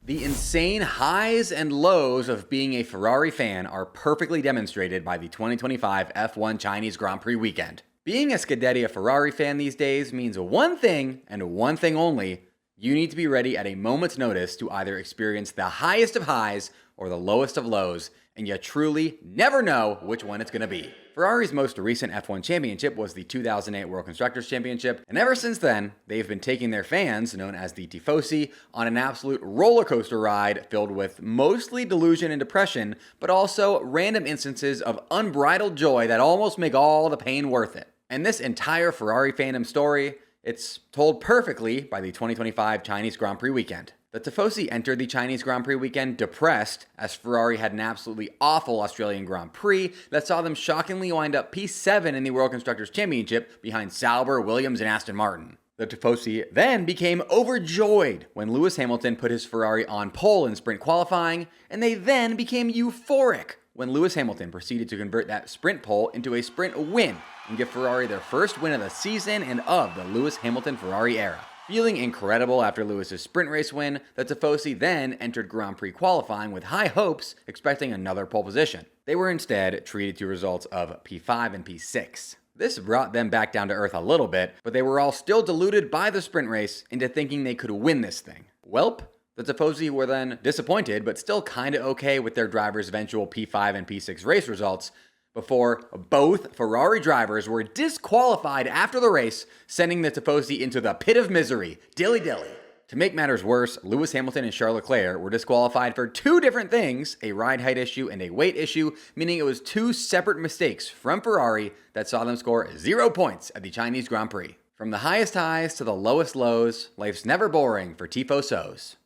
The insane highs and lows of being a Ferrari fan are perfectly demonstrated by the 2025 F1 Chinese Grand Prix weekend. Being a Scuderia Ferrari fan these days means one thing and one thing only: you need to be ready at a moment's notice to either experience the highest of highs or the lowest of lows, and you truly never know which one it's going to be. Ferrari's most recent F1 championship was the 2008 World Constructors' Championship, and ever since then, they've been taking their fans, known as the Tifosi, on an absolute roller coaster ride filled with mostly delusion and depression, but also random instances of unbridled joy that almost make all the pain worth it. And this entire Ferrari fandom story, it's told perfectly by the 2025 Chinese Grand Prix weekend. The Tifosi entered the Chinese Grand Prix weekend depressed, as Ferrari had an absolutely awful Australian Grand Prix that saw them shockingly wind up P7 in the World Constructors' Championship behind Sauber, Williams, and Aston Martin. The Tifosi then became overjoyed when Lewis Hamilton put his Ferrari on pole in sprint qualifying, and they then became euphoric when Lewis Hamilton proceeded to convert that sprint pole into a sprint win and give Ferrari their first win of the season and of the Lewis Hamilton Ferrari era. Feeling incredible after Lewis's sprint race win, the Tifosi then entered Grand Prix qualifying with high hopes, expecting another pole position. They were instead treated to results of P5 and P6. This brought them back down to earth a little bit, but they were all still deluded by the sprint race into thinking they could win this thing. Welp, the Tifosi were then disappointed, but still kinda okay with their drivers' eventual P5 and P6 race results, before both Ferrari drivers were disqualified after the race, sending the Tifosi into the pit of misery. Dilly dilly. To make matters worse, Lewis Hamilton and Charles Leclerc were disqualified for two different things, a ride height issue and a weight issue, meaning it was two separate mistakes from Ferrari that saw them score 0 points at the Chinese Grand Prix. From the highest highs to the lowest lows, life's never boring for Tifosos.